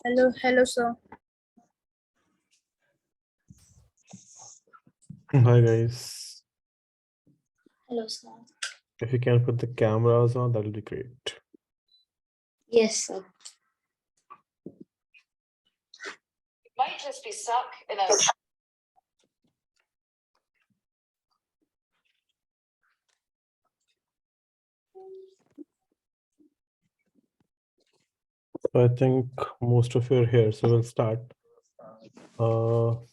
Hello, sir. Hi guys. Hello, sir. If you can put the cameras on, that'll be great. Yes, sir. Might just be stuck in a I think most of you are here, so we'll start. So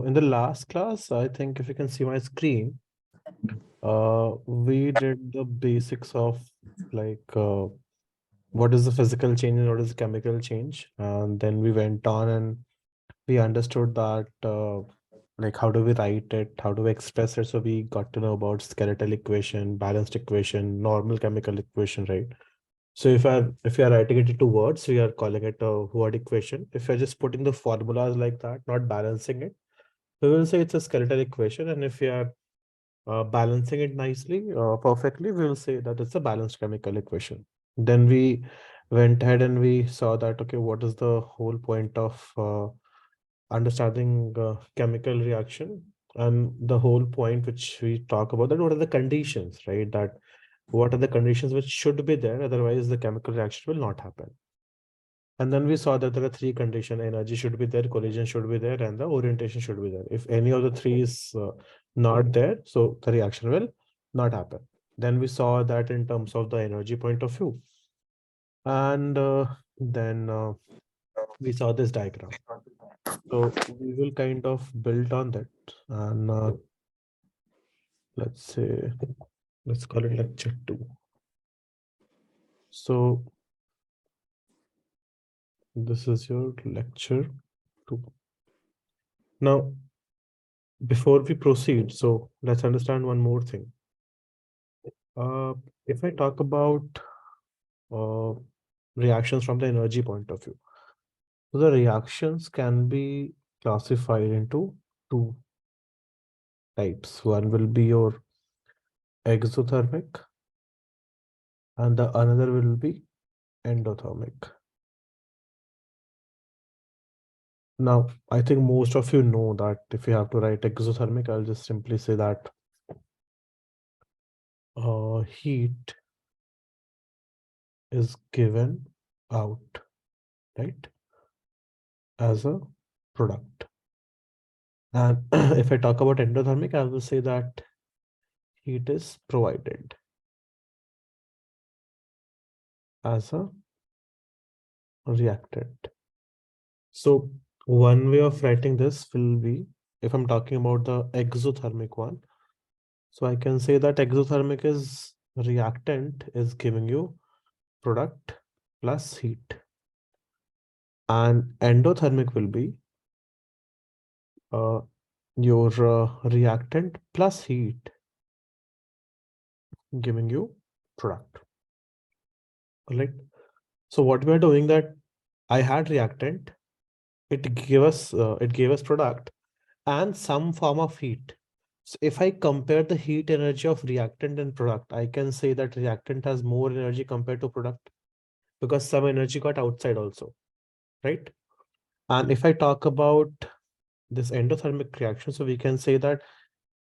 in the last class, I think if you can see my screen, we did the basics of like what is the physical change and what is the chemical change, and then we went on and we understood that like how do we write it, how do we express it. So we got to know about skeletal equation, balanced equation, normal chemical equation, right? So if you are writing it into words, we are calling it a word equation. If you're just putting the formulas like that, not balancing it, we will say it's a skeletal equation. And if you are balancing it nicely, perfectly, we will say that it's a balanced chemical equation. Then we went ahead and we saw that, okay, what is the whole point of understanding chemical reaction? And the whole point which we talk about that, what are the conditions, right? That what are the conditions which should be there, otherwise the chemical reaction will not happen. And then we saw that there are three conditions: energy should be there, collision should be there, and the orientation should be there. If any of the three is not there, so the reaction will not happen. Then we saw that in terms of the energy point of view. And then we saw this diagram. So we will kind of build on that. And let's call it lecture 2. So this is your lecture 2. Now, before we proceed, so let's understand one more thing. If I talk about uh, reactions from the energy point of view, so the reactions can be classified into two types. One will be your exothermic, and the another will be endothermic. Now, I think most of you know that if you have to write exothermic, I'll just simply say that heat is given out, right, as a product. And if I talk about endothermic, I will say that heat is provided as a reactant. So one way of writing this will be, if I'm talking about the exothermic one, so I can say that exothermic is reactant is giving you product plus heat. And endothermic will be your reactant plus heat giving you product. All right. So what we are doing that I had reactant, it gave us product and some form of heat. So if I compare the heat energy of reactant and product, I can say that reactant has more energy compared to product because some energy got outside also, right? And if I talk about this endothermic reaction, so we can say that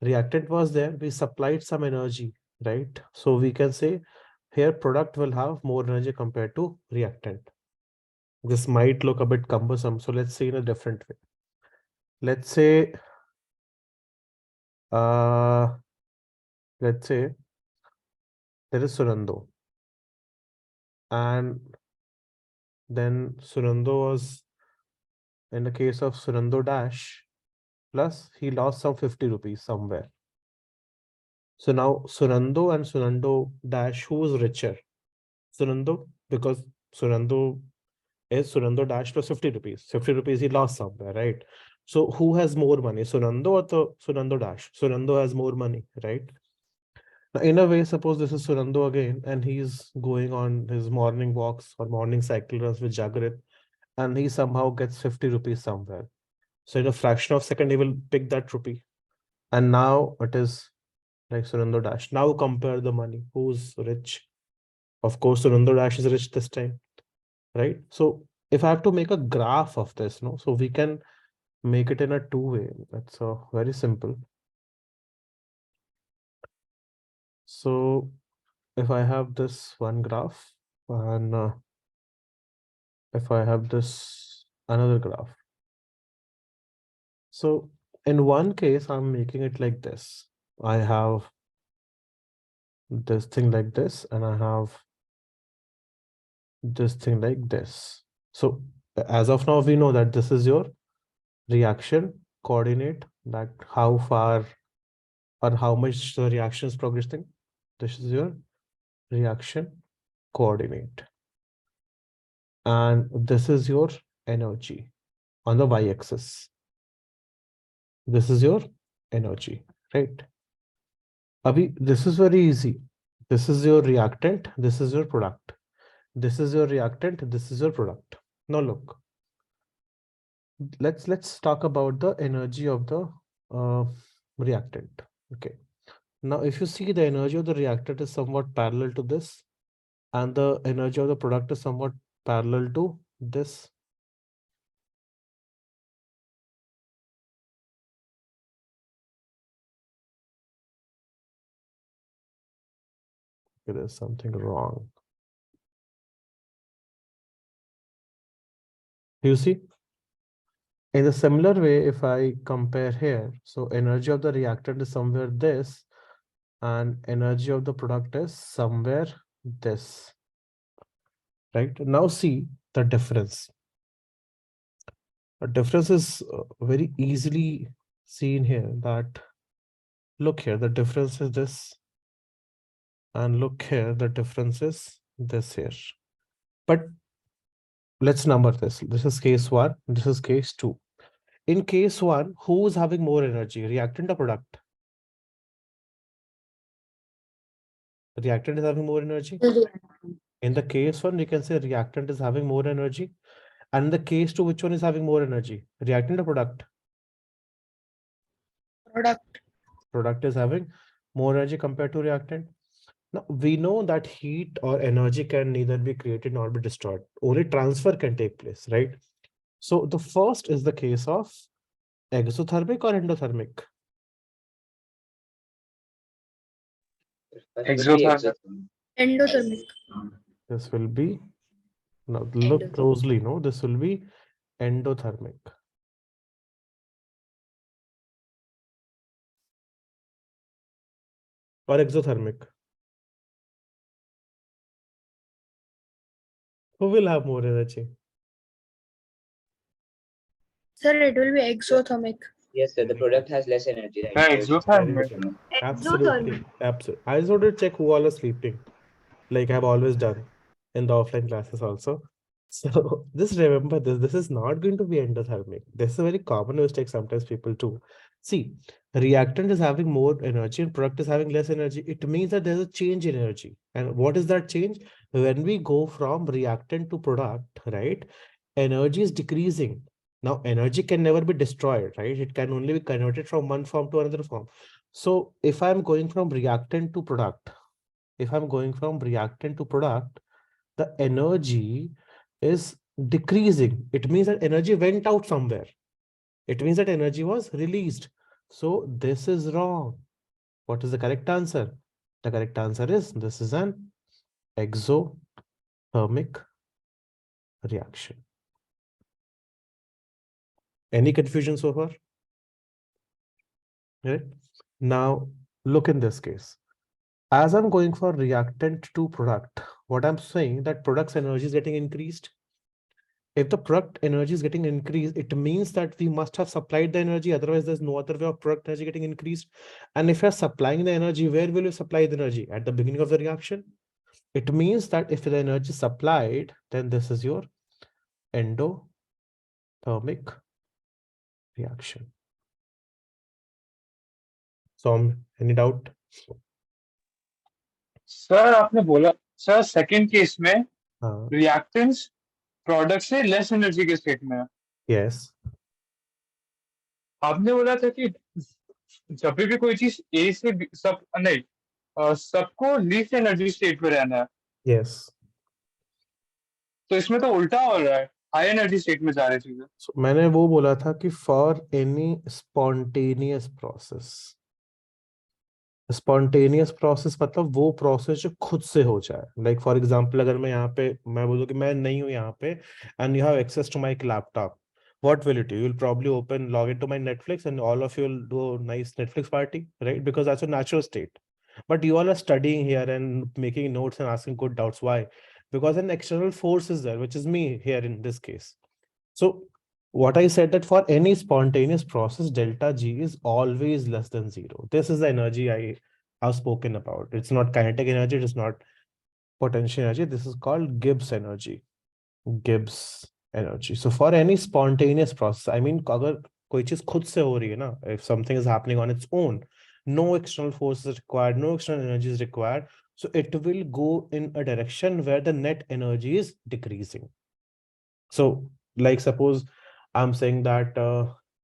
reactant was there, we supplied some energy, right? So we can say here product will have more energy compared to reactant. This might look a bit cumbersome, so let's say in a different way. Let's say there is Sunando, and then Sunando was, in the case of Sunando dash, plus he lost some 50 rupees somewhere. So now Sunando and Sunando dash, who is richer? Sunando, because Sunando is Sunando dash plus 50 rupees. 50 rupees he lost somewhere, right? So who has more money, Sunando or the Sunando dash? Sunando has more money, right? Now, in a way, suppose this is Sunando again, and he's going on his morning walks or morning cycle runs with Jagrit, and he somehow gets 50 rupees somewhere. So in a fraction of a second, he will pick that rupee. And now it is like Sunando dash. Now compare the money. Who's rich? Of course, Sunando dash is rich this time, right? So if I have to make a graph of this, no, so we can make it in a two-way. That's very simple. So if I have this one graph and if I have this another graph. So in one case, I'm making it like this. I have this thing like this, and I have this thing like this. So as of now, we know that this is your reaction coordinate, that how far or how much the reaction is progressing. This is your reaction coordinate. And this is your energy on the y-axis. This is your energy, right? Abhi, this is very easy. This is your reactant, this is your product. This is your reactant, this is your product. Now look, let's talk about the energy of the reactant. Okay. Now, if you see, the energy of the reactant is somewhat parallel to this, and the energy of the product is somewhat parallel to this. Okay, there's something wrong. You see? In a similar way, if I compare here, so energy of the reactant is somewhere this, and energy of the product is somewhere this. Right? Now see the difference. The difference is very easily seen here, that look here, the difference is this, and look here, the difference is this here. But let's number this. This is case 1, this is case 2. In case 1, who is having more energy, reactant or product? Reactant is having more energy. In the case 1, we can say reactant is having more energy. And in the case 2, which one is having more energy, reactant or product? Product. Product is having more energy compared to reactant. Now, we know that heat or energy can neither be created nor be destroyed. Only transfer can take place, right? So the first is the case of exothermic or endothermic? Exothermic. Endothermic. This will be, now look closely, no, this will be endothermic. Or exothermic. Who will have more energy? Sir, it will be exothermic. Yes, sir. The product has less energy. Right? Very Exothermic. good. Absolutely. Absolutely. I just want to check who all are sleeping, like I've always done in the offline classes also. So just remember this. This is not going to be endothermic. This is a very common mistake sometimes people do. See, reactant is having more energy and product is having less energy. It means that there's a change in energy. And what is that change? When we go from reactant to product, right? Energy is decreasing. Now, energy can never be destroyed, right? It can only be converted from one form to another form. So if I'm going from reactant to product, if I'm going from reactant to product, the energy is decreasing. It means that energy went out somewhere. It means that energy was released. So this is wrong. What is the correct answer? The correct answer is this is an exothermic reaction. Any confusion so far? Right? Now look in this case. As I'm going for reactant to product, what I'm saying that product's energy is getting increased. If the product energy is getting increased, it means that we must have supplied the energy. Otherwise, there's no other way of product energy getting increased. And if you're supplying the energy, where will you supply the energy? At the beginning of the reaction? It means that if the energy is supplied, then this is your endothermic reaction. So, any doubt? Sir आपने बोला sir second case में Uh, reactants product से less energy के state में है yes. आपने बोला था कि जब भी कोई चीज ए से सब नहीं सबको लीस्ट एनर्जी स्टेट पे रहना है Yes. तो इसमें तो उल्टा हो रहा है हाई एनर्जी स्टेट में जा रहे चीजें। So, मैंने वो बोला था कि for any spontaneous process, spontaneous process मतलब वो प्रोसेस जो खुद से हो जाए। लाइक फॉर एग्जांपल अगर मैं यहाँ पे मैं बोलूँ कि मैं नहीं हूँ यहाँ पे and you have access to my laptop, what will it do? You'll probably log into my Netflix and all of you will do a nice Netflix party, right? Because that's a natural state. But you all are studying here and making notes and asking good doubts. Why? Because an external force is there, which is me here in this case. So what I said that for any spontaneous process, delta G is always less than 0. This is the energy I have spoken about. It's not kinetic energy, it is not potential energy. This is called Gibbs energy. Gibbs energy. So for any spontaneous process, I mean, अगर कोई चीज खुद से हो रही है ना, if something is happening on its own, no external force is required, no external energy is required, so it will go in a direction where the net energy is decreasing. So, like suppose I'm saying that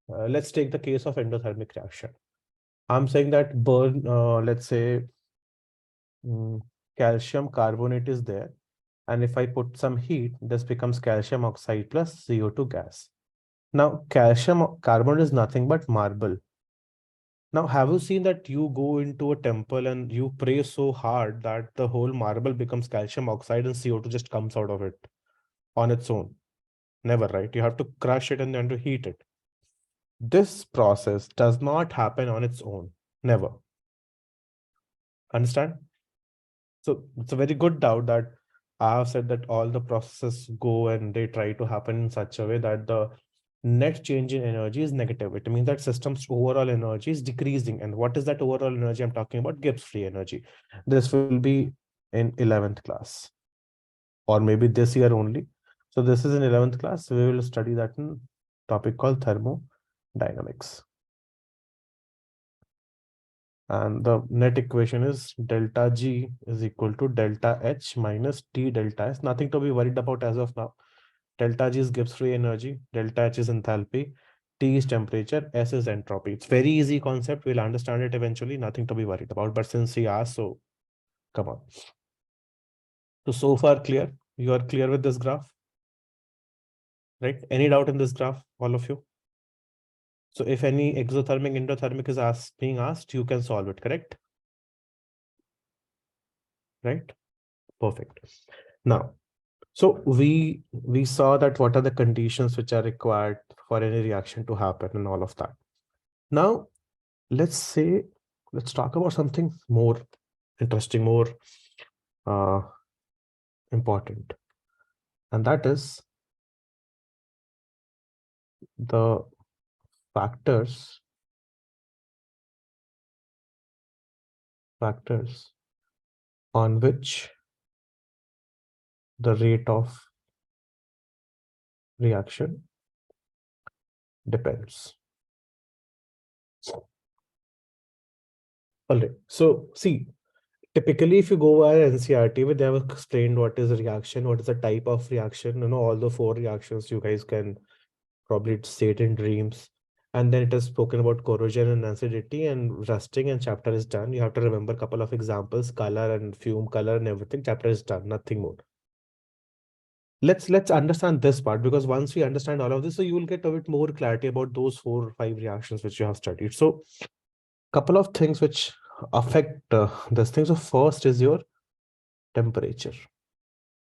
let's take the case of endothermic reaction. I'm saying that burn, let's say calcium carbonate is there. And if I put some heat, this becomes calcium oxide plus CO2 gas. Now, calcium carbonate is nothing but marble. Now, have you seen that you go into a temple and you pray so hard that the whole marble becomes calcium oxide and CO2 just comes out of it on its own? Never, right? You have to crush it and then to heat it. This process does not happen on its own. Never. Understand? So it's a very good doubt that I have said that all the processes go and they try to happen in such a way that the net change in energy is negative. It means that system's overall energy is decreasing. And what is that overall energy I'm talking about? Gibbs free energy. This will be in 11th class or maybe this year only. So this is in 11th class. We will study that in topic called thermodynamics. And the net equation is delta G is equal to delta H minus T delta S. Nothing to be worried about as of now. Delta G is Gibbs free energy, delta H is enthalpy, T is temperature, S is entropy. It's very easy concept. We'll understand it eventually. Nothing to be worried about. But since he asked, so come on. So far clear? You are clear with this graph? Right? Any doubt in this graph, all of you? So if any exothermic, endothermic is being asked, you can solve it, correct? Right? Perfect. Now, so we saw that what are the conditions which are required for any reaction to happen and all of that. Now, let's talk about something more interesting, more important, and that is the factors on which the rate of reaction depends. All right. So see, typically, if you go by NCRT, they have explained what is a reaction, what is the type of reaction, all the 4 reactions you guys can probably say it in dreams. And then it has spoken about corrosion and acidity and rusting, and chapter is done. You have to remember a couple of examples, color and fume color and everything. Chapter is done, nothing more. Let's understand this part, because once we understand all of this, so you will get a bit more clarity about those 4 or 5 reactions which you have studied. So couple of things which affect this thing. So first is your temperature.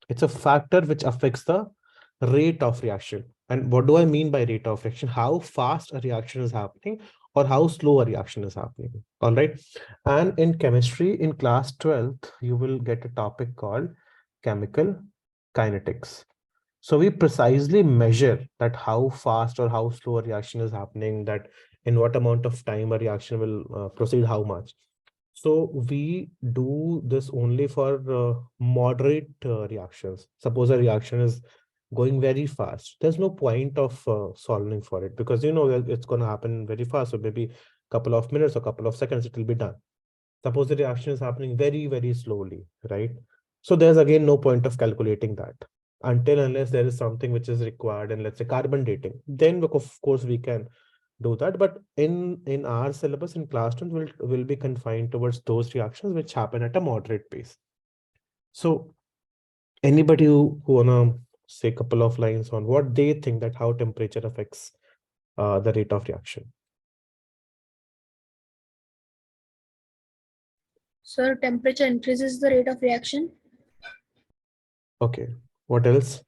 It's a factor which affects the rate of reaction. And what do I mean by rate of reaction? How fast a reaction is happening or how slow a reaction is happening. All right. And in chemistry, in class 12th, you will get a topic called chemical kinetics. So we precisely measure that how fast or how slow a reaction is happening, that in what amount of time a reaction will proceed, how much. So we do this only for moderate reactions. Suppose a reaction is going very fast. There's no point of solving for it, because it's going to happen very fast. So maybe a couple of minutes or couple of seconds, it will be done. Suppose the reaction is happening very, very slowly, right? So there's again no point of calculating that until unless there is something which is required, and let's say carbon dating. Then of course we can do that. But in our syllabus in class 10 will be confined towards those reactions which happen at a moderate pace. So anybody who wanna say a couple of lines on what they think that how temperature affects the rate of reaction. Sir, temperature increases the rate of reaction. Okay, what else?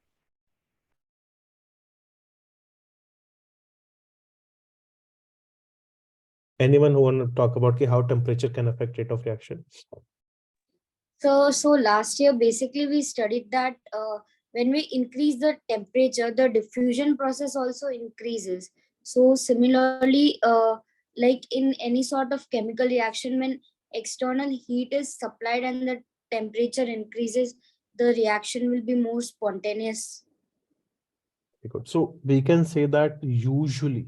Anyone who want to talk about how temperature can affect rate of reaction? So last year, basically, we studied that when we increase the temperature, the diffusion process also increases. So similarly, like in any sort of chemical reaction, when external heat is supplied and the temperature increases, the reaction will be more spontaneous. Very good. So we can say that usually,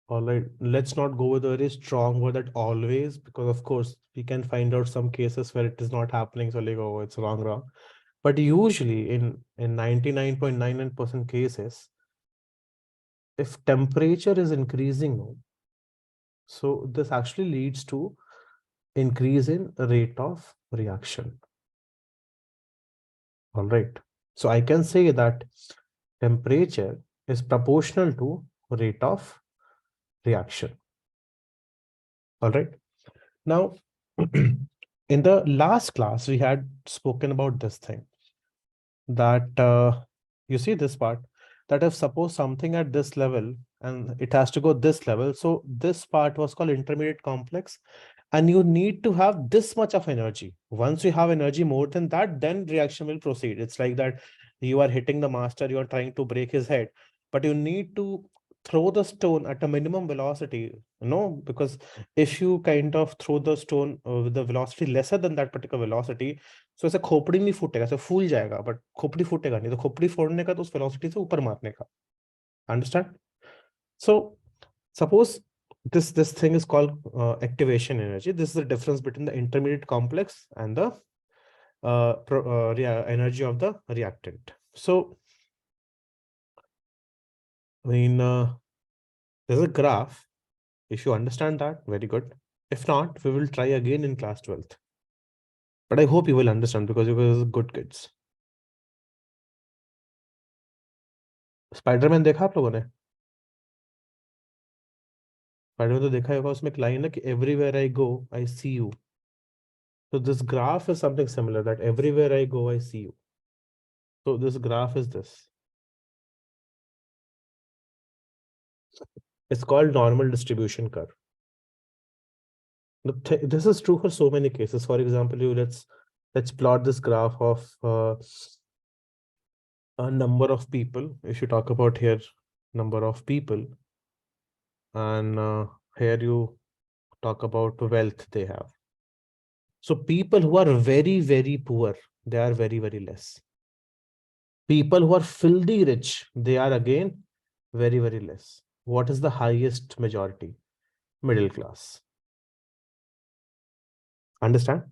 all right, let's not go with a very strong word that always, because of course we can find out some cases where it is not happening. So like, oh, it's wrong. But usually in 99.99% cases, if temperature is increasing, so this actually leads to increase in rate of reaction. All right. So I can say that temperature is proportional to rate of reaction. All right. Now, in the last class, we had spoken about this thing that you see this part, that if suppose something at this level and it has to go this level, so this part was called intermediate complex, and you need to have this much of energy. Once you have energy more than that, then reaction will proceed. It's like that you are hitting the master, you are trying to break his head, but you need to throw the stone at a minimum velocity, because if you kind of throw the stone with the velocity lesser than that particular velocity, so ऐसे खोपड़ी नहीं फूटेगा, ऐसे फूल जाएगा, but खोपड़ी फूटेगा नहीं, तो खोपड़ी फोड़ने का तो उस वेलोसिटी से ऊपर मारने का. Understand? So suppose this thing is called activation energy. This is the difference between the intermediate complex and the energy of the reactant. So I mean, there's a graph. If you understand that, very good. If not, we will try again in class 12th. But I hope you will understand because you guys are good kids. Spiderman देखा आप लोगों ने? Spiderman तो देखा होगा, उसमें एक line है कि everywhere I go I see you. So this graph is something similar, that everywhere I go I see you. So this graph is this. It's called normal distribution curve. This is true for so many cases. For example, let's plot this graph of a number of people. If you talk about here, number of people, and here you talk about wealth they have. So people who are very, very poor, they are very, very less. People who are filthy rich, they are again very, very less. What is the highest majority? Middle class. Understand?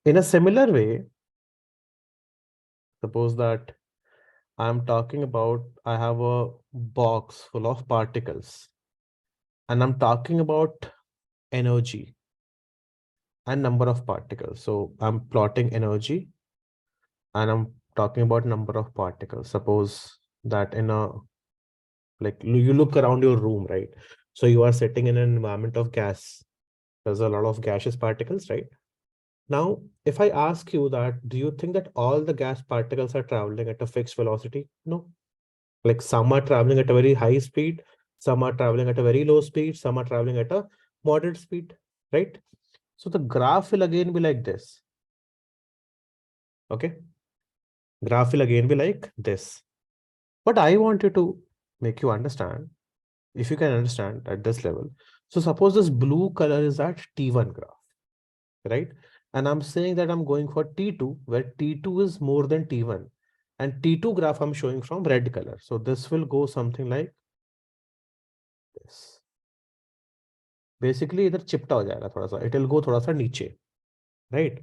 In a similar way, suppose that I'm talking about, I have a box full of particles, and I'm talking about energy and number of particles. So I'm plotting energy and I'm talking about number of particles. Suppose that in a, like you look around your room, right? So you are sitting in an environment of gas. There's a lot of gaseous particles, right? Now, if I ask you that, do you think that all the gas particles are traveling at a fixed velocity? No. Like some are traveling at a very high speed, some are traveling at a very low speed, some are traveling at a moderate speed, right? So the graph will again be like this. Okay. Graph will again be like this. But I wanted to make you understand, if you can understand at this level. So suppose this blue color is at T1 graph, right? And I'm saying that I'm going for T2, where T2 is more than T1. And T2 graph I'm showing from red color. So this will go something like this. Basically, इधर चिपटा हो जाएगा थोड़ा सा. It will go थोड़ा सा नीचे, right?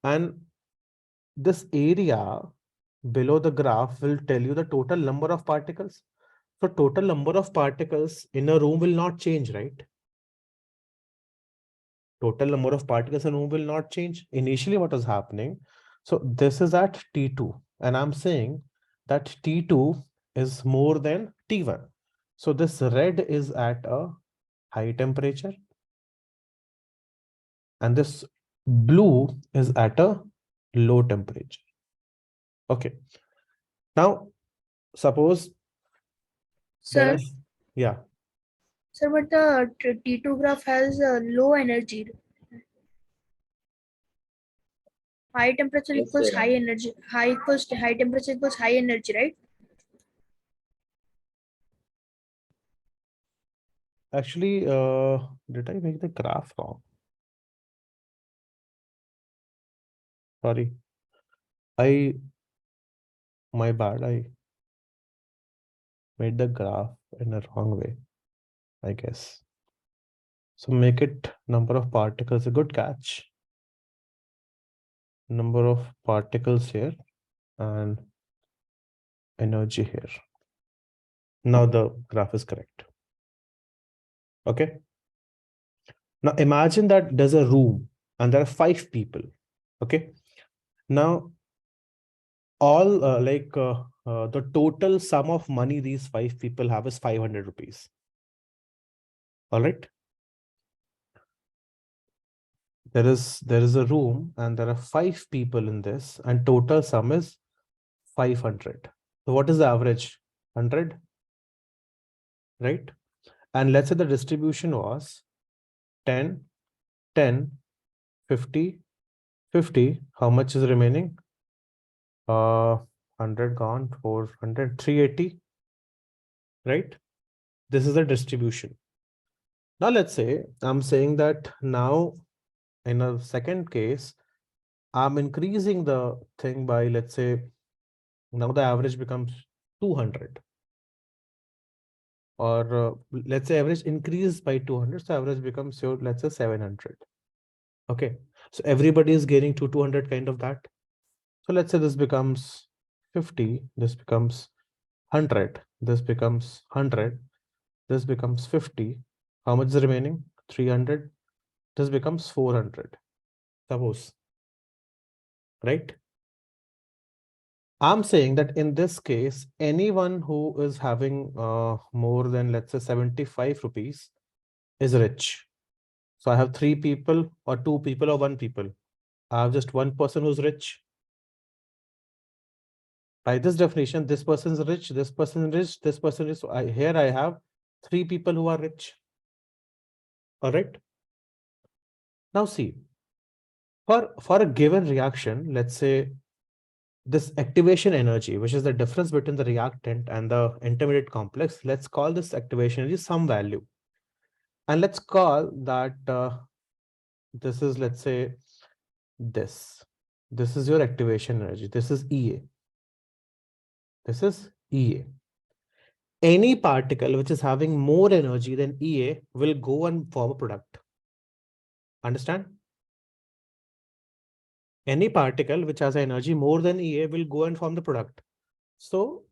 And this area below the graph will tell you the total number of particles. So total number of particles in a room will not change, right? Total number of particles in a room will not change. Initially, what was happening? So this is at T2, and I'm saying that T2 is more than T1. So this red is at a high temperature, and this blue is at a low temperature. Okay. Now, suppose there Sir, is, yeah, sir, but the T2 graph has low energy. High temperature Yes, equals sir. high energy. High temperature equals high energy, right? actually, did I make the graph wrong? Sorry, my bad. I made the graph in a wrong way, I guess. So make it number of particles, a good catch. Number of particles here and energy here. Now the graph is correct. Okay. Now imagine that there's a room and there are 5 people. Okay. Now all the total sum of money these 5 people have is 500 rupees. All right. There is a room and there are 5 people in this, and total sum is 500. So what is the average? 100, right? And let's say the distribution was 10, 10, 50, 50. How much is remaining? 100 gone, 400, 380, right? This is the distribution. Now let's say I'm saying that now in a second case, I'm increasing the thing by, let's say, now the average becomes 200. Or let's say average increase by 200, so average becomes your, let's say, 700. Okay, so everybody is gaining 200 kind of that. So let's say this becomes 50, this becomes 100, this becomes 100, this becomes 50. How much is remaining? 300. This becomes 400. Suppose, right? I'm saying that in this case, anyone who is having more than, let's say, 75 rupees is rich. So I have 3 people or 2 people or 1 people. I have just 1 person who's rich. By this definition, this person is rich, this person is rich, this person is. So here I have 3 people who are rich. All right. Now see, for a given reaction, let's say this activation energy, which is the difference between the reactant and the intermediate complex, let's call this activation energy some value. And let's call that this is, let's say, this. This is your activation energy. This is EA. This is EA. Any particle which is having more energy than EA will go and form a product. Understand? Any particle which has energy more than EA will go and form the product. So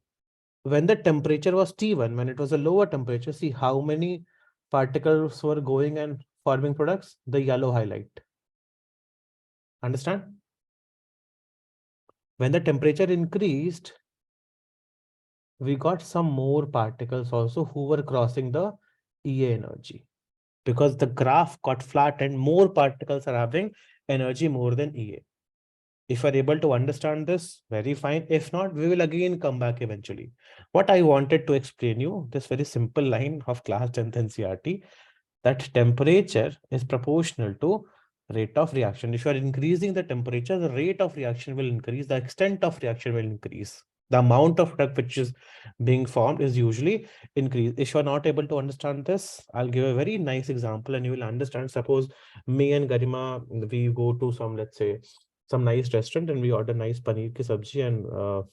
when the temperature was T1, when it was a lower temperature, see how many particles were going and forming products? The yellow highlight. Understand? When the temperature increased, we got some more particles also who were crossing the EA energy, because the graph got flat and more particles are having energy more than EA. If you're able to understand this, very fine. If not, we will again come back eventually. What I wanted to explain you, this very simple line of class 10th NCERT, that temperature is proportional to rate of reaction. If you are increasing the temperature, the rate of reaction will increase, the extent of reaction will increase. The amount of product which is being formed is usually increased. If you are not able to understand this, I'll give a very nice example and you will understand. Suppose me and Garima, we go to some, let's say, some nice restaurant and we order nice paneer ki sabji and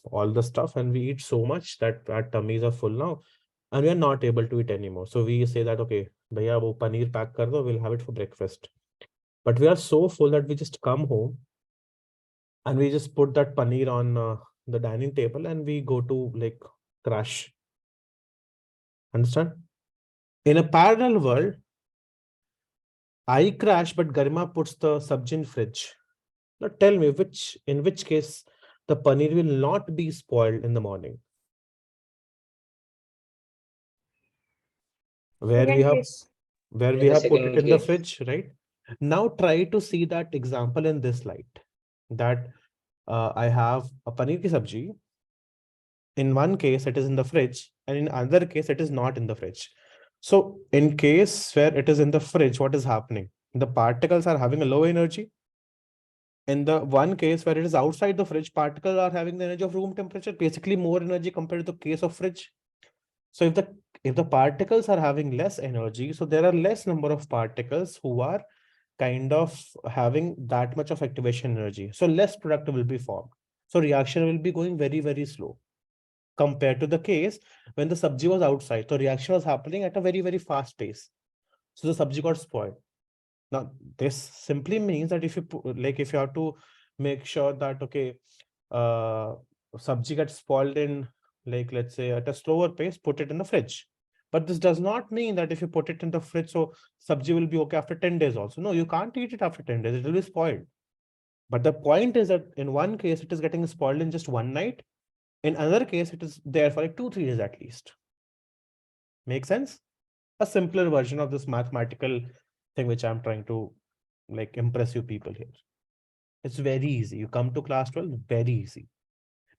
all the stuff, and we eat so much that our tummies are full now and we are not able to eat anymore. So we say that, okay, bhaiya wo paneer pack kar do, we'll have it for breakfast. But we are so full that we just come home and we just put that paneer on the dining table and we go to like crash. Understand? In a parallel world, I crash, but Garima puts the sabji in fridge. Now tell me in which case the paneer will not be spoiled in the morning. Where we Second have case. where In we the have put second it in the case. fridge, right? Now try to see that example in this light. That I have a paneer ki sabji. In one case, it is in the fridge, and in another case, it is not in the fridge. So in case where it is in the fridge, what is happening? The particles are having a low energy. In the one case where it is outside the fridge, particles are having the energy of room temperature, basically more energy compared to the case of fridge. So if the particles are having less energy, so there are less number of particles who are kind of having that much of activation energy. So less product will be formed. So reaction will be going very, very slow compared to the case when the sabji was outside. So reaction was happening at a very, very fast pace. So the sabji got spoiled. Now, this simply means that if you if you have to make sure that, okay, sabji gets spoiled in, like, let's say at a slower pace, put it in the fridge. But this does not mean that if you put it in the fridge, so sabji will be okay after 10 days also. No, you can't eat it after 10 days. It will be spoiled. But the point is that in one case, it is getting spoiled in just one night. In another case, it is there for like 2-3 days at least. Make sense? A simpler version of this mathematical thing which I'm trying to like impress you people here. It's very easy. You come to class 12, very easy.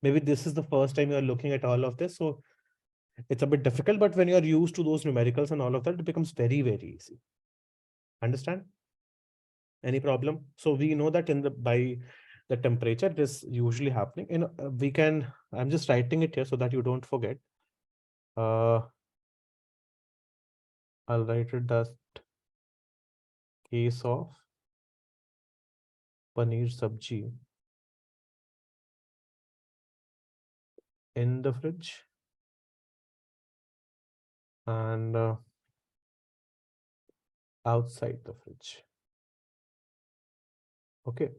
Maybe this is the first time you're looking at all of this, so it's a bit difficult, but when you're used to those numericals and all of that, it becomes very, very easy. Understand? Any problem? So we know that by the temperature, it is usually happening. I'm just writing it here so that you don't forget. I'll write it as case of paneer sabji in the fridge and outside the fridge. Okay.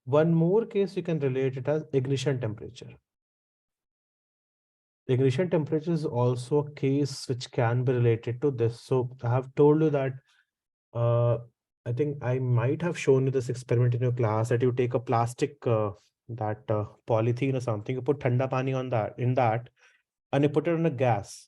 One more case you can relate it as ignition temperature. Ignition temperature is also a case which can be related to this. So I have told you that I think I might have shown you this experiment in your class that you take a plastic polythene or something, you put thanda pani on that and you put it on a gas.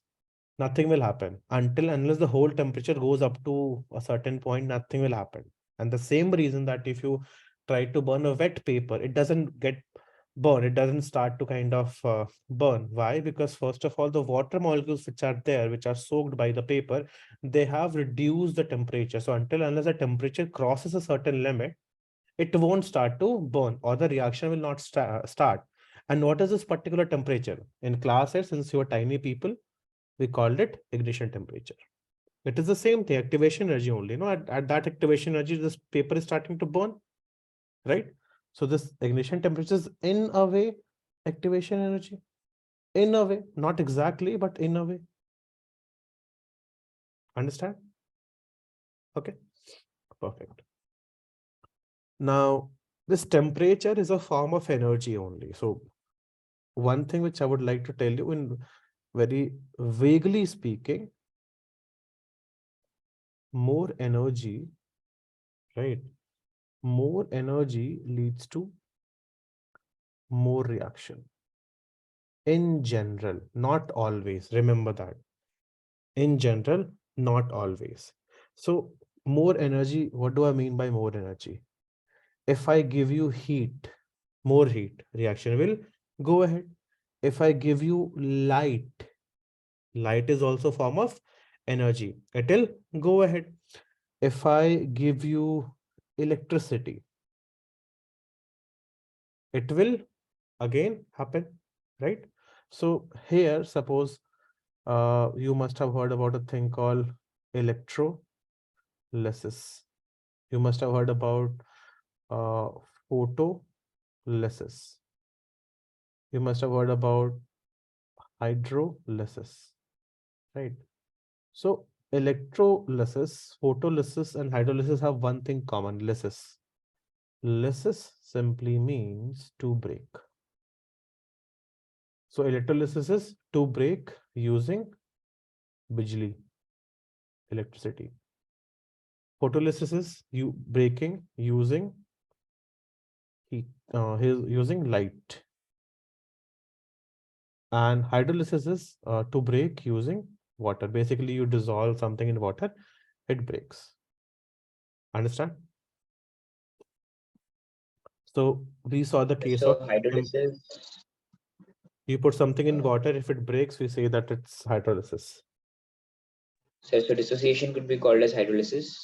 Nothing will happen unless the whole temperature goes up to a certain point, nothing will happen. And the same reason that if you try to burn a wet paper, it doesn't get burned. It doesn't start to kind of burn. Why? Because first of all, the water molecules which are there, which are soaked by the paper, they have reduced the temperature. So unless the temperature crosses a certain limit, it won't start to burn or the reaction will not start. And what is this particular temperature? In class, since you are tiny people, we called it ignition temperature. It is the same thing, activation energy only. At that activation energy, this paper is starting to burn, right? So this ignition temperature is in a way activation energy. In a way, not exactly, but in a way. Understand? Okay, perfect. Now, this temperature is a form of energy only. So one thing which I would like to tell you in very vaguely speaking, more energy, right? More energy leads to more reaction. In general, not always. Remember that. In general, not always. So more energy, what do I mean by more energy? If I give you heat, more heat, reaction will go ahead. If I give you light, light is also a form of energy. It will go ahead. If I give you electricity, it will again happen, right? So here, suppose you must have heard about a thing called electrolysis. You must have heard about uh, photolysis. You must have heard about hydrolysis, right? So electrolysis, photolysis, and hydrolysis have one thing common: lysis. Lysis simply means to break. So electrolysis is to break using bijli, electricity. Photolysis is you breaking using heat. he's using light. And hydrolysis is to break using water. Basically, you dissolve something in water, it breaks. Understand? So we saw the case So of hydrolysis. you put something in water, if it breaks, we say that it's hydrolysis. So dissociation could be called as hydrolysis.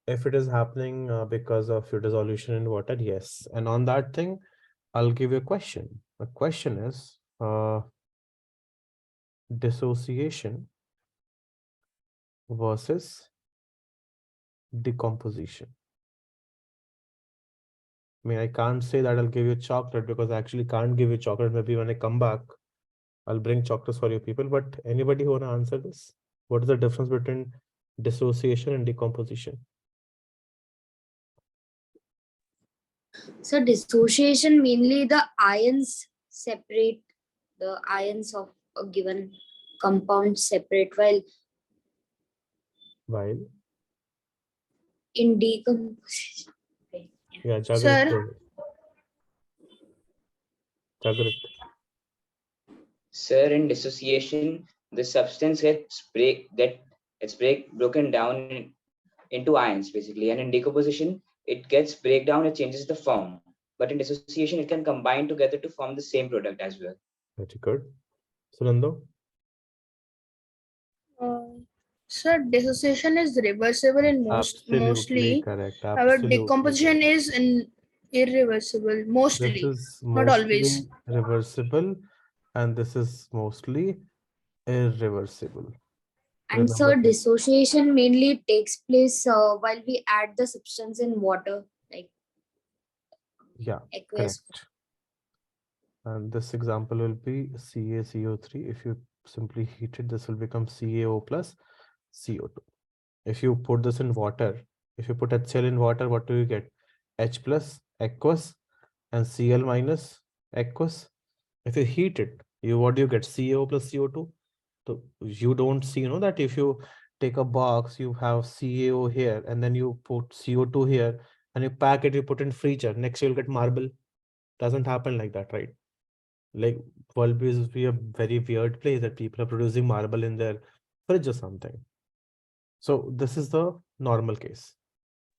If it is happening because of your dissolution in water, yes. And on that thing, I'll give you a question. The question is dissociation versus decomposition. I mean, I can't say that I'll give you chocolate because I actually can't give you chocolate. Maybe when I come back, I'll bring chocolates for you people. But anybody who wanna answer this? What is the difference between dissociation and decomposition? So dissociation, mainly the ions separate, the ions of a given compound separate, while While in decomposition. Okay. yeah, Jagrat, Sir? go ahead. Jagrat. Sir, in dissociation, the substance gets broken down into ions basically, and in decomposition, it gets breakdown, it changes the form. But in dissociation, it can combine together to form the same product as well. Very good. Sunando? Sir, dissociation is reversible in Absolutely mostly. correct. Our Absolutely decomposition correct. is irreversible, This mostly, is not always. mostly reversible, and this is mostly irreversible. And Remember so that. dissociation mainly takes place while we add the substance in water, like Yeah, aqueous. correct. And this example will be CaCO3. If you simply heat it, this will become CaO plus CO2. If you put this in water, if you put HCl in water, what do you get? H plus aqueous and Cl minus aqueous. If you heat it, what do you get? CaO plus CO2. So you don't see, that if you take a box, you have CaO here, and then you put CO2 here, and you pack it, you put in freezer. Next you'll get marble. Doesn't happen like that, right? Like world is be a very weird place that people are producing marble in their fridge or something. So this is the normal case.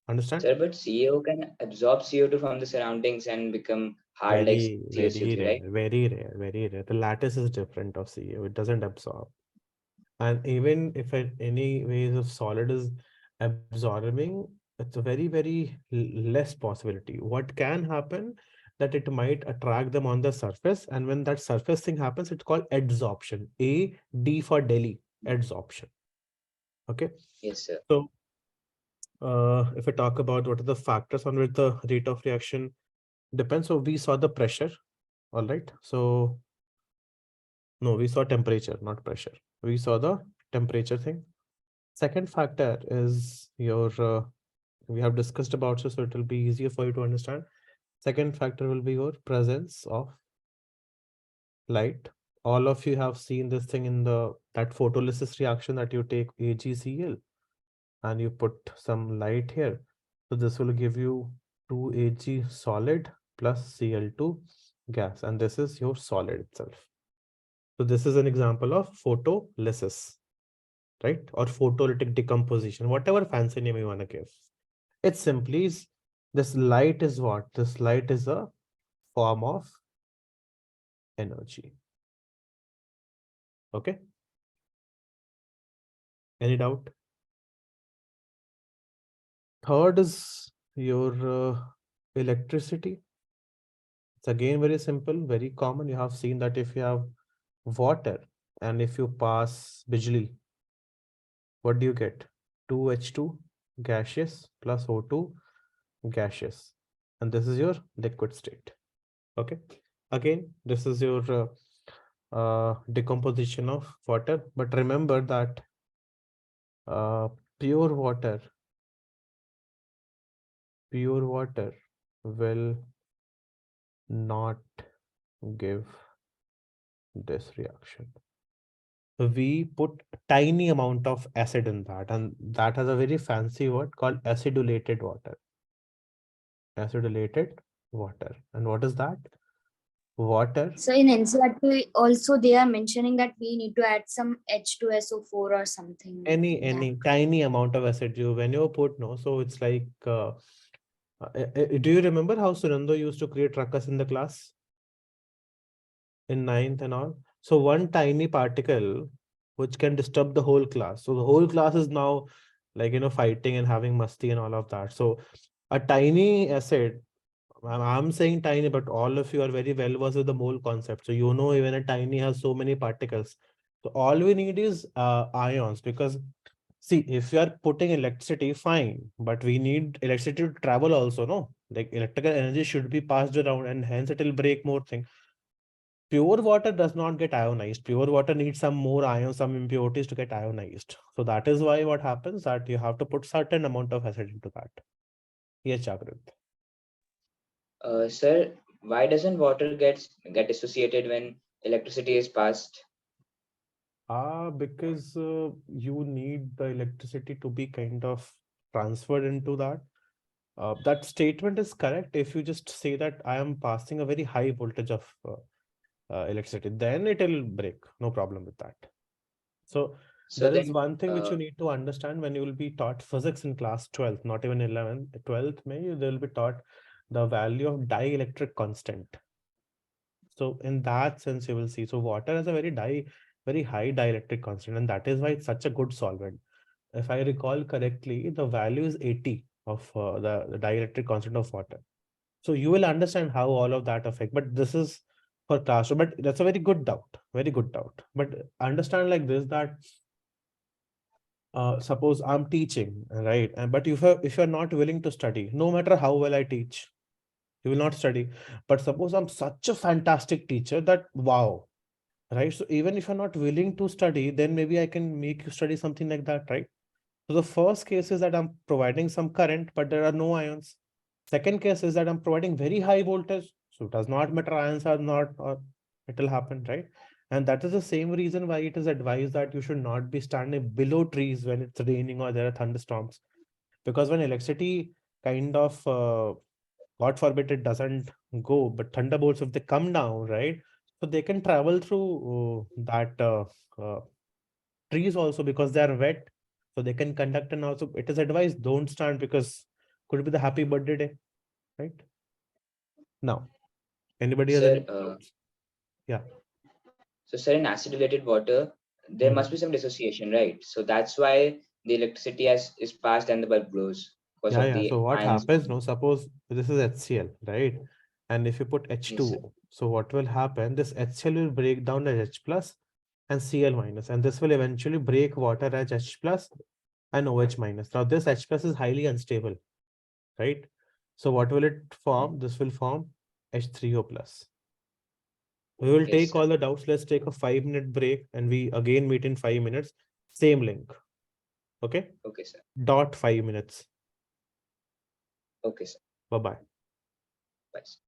Understand? Sir, but CO can absorb CO2 from the surroundings and become hard like Very CaCO3, rare, right? very rare. The lattice is different of CaO. It doesn't absorb. And even if any ways of solid is absorbing, it's a very less possibility. What can happen that it might attract them on the surface, and when that surface thing happens, it's called adsorption. D for Delhi, adsorption. Okay. Yes, sir. So if I talk about what are the factors on which the rate of reaction depends, so we saw the pressure. All right. So no, we saw temperature, not pressure. We saw the temperature thing. Second factor is your, we have discussed about, so it will be easier for you to understand. Second factor will be your presence of light. All of you have seen this thing in that photolysis reaction that you take AgCl and you put some light here. So this will give you 2Ag solid plus Cl2 gas, and this is your solid itself. So this is an example of photolysis, right? Or photolytic decomposition, whatever fancy name you want to give. It simply is, this light is what? This light is a form of energy. Okay. Any doubt? Third is your electricity. It's again very simple, very common. You have seen that if you have water and if you pass bijli, what do you get? 2H2 gaseous plus O2 gaseous. And this is your liquid state. Okay. Again, this is your decomposition of water. But remember that pure water will not give this reaction. We put tiny amount of acid in that, and that has a very fancy word called acidulated water. Acidulated water. And what is that? Water. So in NCERT also they are mentioning that we need to add some H2SO4 or something. Any tiny amount of acid you when you put, no, so it's like do you remember how Sunando used to create ruckus in the class in 9th and all? So one tiny particle which can disturb the whole class, so the whole class is now like, you know, fighting and having musty and all of that. So a tiny acid, I'm saying tiny, but all of you are very well versed with the mole concept. So you know even a tiny has so many particles. So all we need is ions, because see, if you are putting electricity, fine, but we need electricity to travel also, no? Like electrical energy should be passed around, and hence it will break more things. Pure water does not get ionized. Pure water needs some more ions, some impurities to get ionized. So that is why what happens that you have to put certain amount of acid into that. Yes, Jagrat. Sir, why doesn't water get dissociated when electricity is passed? Because you need the electricity to be kind of transferred into that. That statement is correct. If you just say that I am passing a very high voltage of electricity, then it will break. No problem with that. So So there is then, one thing which you need to understand when you will be taught physics in class 12th, not even 11th, 12th, maybe they will be taught the value of dielectric constant. So in that sense, you will see. So water has a very high dielectric constant, and that is why it's such a good solvent. If I recall correctly, the value is 80 of the dielectric constant of water. So you will understand how all of that affect. But this is for classroom. But that's a very good doubt. Very good doubt. But understand like this that suppose I'm teaching, right? And but if you're not willing to study, no matter how well I teach, you will not study. But suppose I'm such a fantastic teacher that wow, right? So even if you're not willing to study, then maybe I can make you study something like that, right? So the first case is that I'm providing some current, but there are no ions. Second case is that I'm providing very high voltage. So it does not matter ions are not, or it will happen, right? And that is the same reason why it is advised that you should not be standing below trees when it's raining or there are thunderstorms. Because when electricity kind of, God forbid it doesn't go, but thunderbolts, if they come down, right? So they can travel through that uh, trees also because they are wet, so they can conduct. And also it is advised don't stand because could be the happy birthday day, right? Now anybody has sir, any doubts? Yeah. so sir, in acidulated water, there must Mhm. be some dissociation, right? So that's why the electricity is passed and the bulb glows because Yeah, of yeah. So the what ions. happens now, suppose this is HCl, right? And if you put Yes, sir. H2O, so what will happen, this HCl will break down as H plus and Cl minus, and this will eventually break water as H plus and OH minus. Now this H plus is highly unstable, right? So what will it form? This will form H3O plus. We will Yes, take sir. all the doubts. Let's take a 5-minute break and we again meet in 5 minutes. Same link. Okay. Okay, sir. Dot 5 minutes. Okay, sir. Bye bye. Bye, sir.